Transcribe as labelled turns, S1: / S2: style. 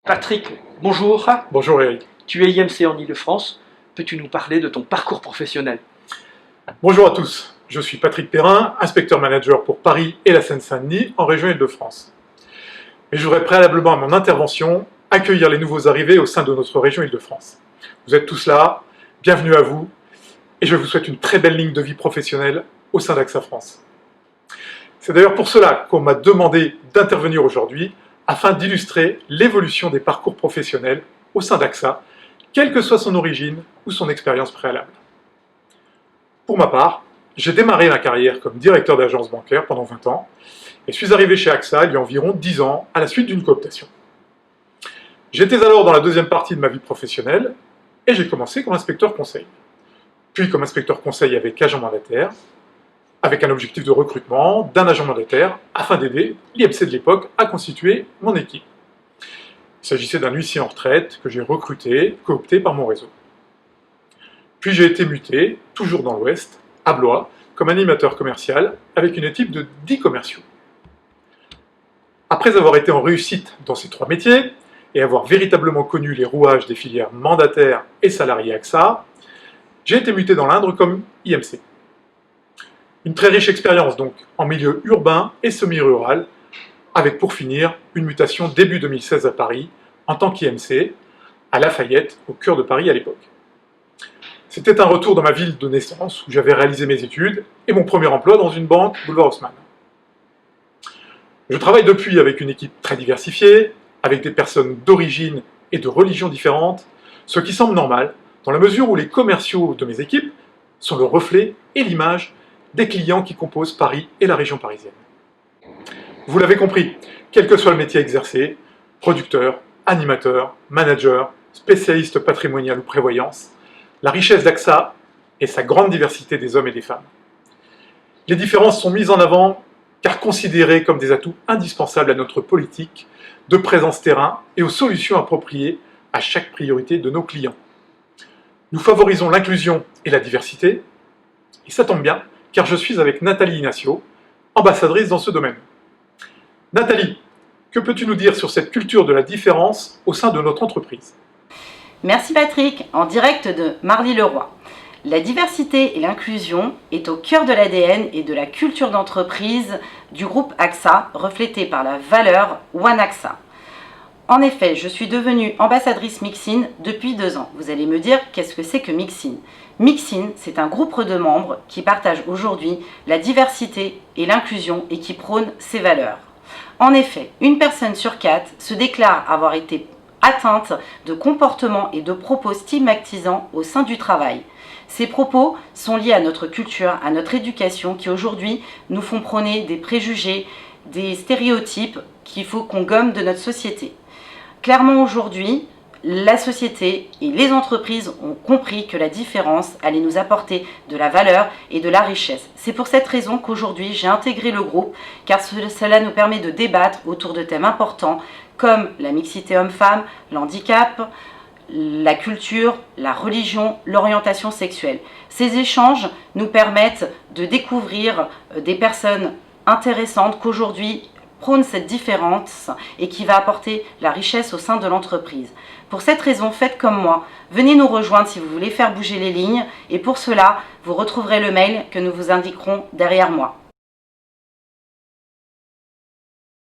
S1: Patrick, bonjour.
S2: Bonjour Eric.
S1: Tu es IMC en Ile-de-France. Peux-tu nous parler de ton parcours professionnel?
S2: Bonjour à tous. Je suis Patrick Perrin, inspecteur manager pour Paris et la Seine-Saint-Denis en région Île-de-France. Mais je voudrais préalablement à mon intervention accueillir les nouveaux arrivés au sein de notre région Île-de-France. Vous êtes tous là, bienvenue à vous, et je vous souhaite une très belle ligne de vie professionnelle au sein d'AXA France. C'est d'ailleurs pour cela qu'on m'a demandé d'intervenir aujourd'hui afin d'illustrer l'évolution des parcours professionnels au sein d'AXA, quelle que soit son origine ou son expérience préalable. Pour ma part, j'ai démarré ma carrière comme directeur d'agence bancaire pendant 20 ans et suis arrivé chez AXA il y a environ 10 ans à la suite d'une cooptation. J'étais alors dans la deuxième partie de ma vie professionnelle et j'ai commencé comme inspecteur conseil. Puis comme inspecteur conseil avec agent mandataire, avec un objectif de recrutement d'un agent mandataire afin d'aider l'IMC de l'époque à constituer mon équipe. Il s'agissait d'un huissier en retraite que j'ai recruté, coopté par mon réseau. Puis j'ai été muté, toujours dans l'Ouest, à Blois, comme animateur commercial avec une équipe de 10 commerciaux. Après avoir été en réussite dans ces 3 métiers et avoir véritablement connu les rouages des filières mandataires et salariés AXA, j'ai été muté dans l'Indre comme IMC. Une très riche expérience donc en milieu urbain et semi-rural, avec pour finir une mutation début 2016 à Paris en tant qu'IMC, à Lafayette, au cœur de Paris à l'époque. C'était un retour dans ma ville de naissance où j'avais réalisé mes études et mon premier emploi dans une banque, Boulevard Haussmann. Je travaille depuis avec une équipe très diversifiée, avec des personnes d'origine et de religion différentes, ce qui semble normal dans la mesure où les commerciaux de mes équipes sont le reflet et l'image des clients qui composent Paris et la région parisienne. Vous l'avez compris, quel que soit le métier exercé, producteur, animateur, manager, spécialiste patrimonial ou prévoyance, la richesse d'AXA est sa grande diversité des hommes et des femmes. Les différences sont mises en avant car considérées comme des atouts indispensables à notre politique de présence terrain et aux solutions appropriées à chaque priorité de nos clients. Nous favorisons l'inclusion et la diversité, et ça tombe bien, car je suis avec Nathalie Ignacio, ambassadrice dans ce domaine. Nathalie, que peux-tu nous dire sur cette culture de la différence au sein de notre entreprise?
S3: Merci Patrick, en direct de Marly-le-Roi. La diversité et l'inclusion est au cœur de l'ADN et de la culture d'entreprise du groupe AXA, reflétée par la valeur One AXA. En effet, je suis devenue ambassadrice Mixin depuis 2 ans. Vous allez me dire, qu'est-ce que c'est que Mixin? Mixin, c'est un groupe de membres qui partagent aujourd'hui la diversité et l'inclusion et qui prône ces valeurs. En effet, une personne sur 4 se déclare avoir été atteinte de comportements et de propos stigmatisants au sein du travail. Ces propos sont liés à notre culture, à notre éducation qui aujourd'hui nous font prôner des préjugés, des stéréotypes qu'il faut qu'on gomme de notre société. Clairement aujourd'hui, la société et les entreprises ont compris que la différence allait nous apporter de la valeur et de la richesse. C'est pour cette raison qu'aujourd'hui j'ai intégré le groupe, car cela nous permet de débattre autour de thèmes importants comme la mixité homme-femme, l'handicap, la culture, la religion, l'orientation sexuelle. Ces échanges nous permettent de découvrir des personnes intéressantes qu'aujourd'hui prône cette différence et qui va apporter la richesse au sein de l'entreprise. Pour cette raison, faites comme moi. Venez nous rejoindre si vous voulez faire bouger les lignes et pour cela, vous retrouverez le mail que nous vous indiquerons derrière moi.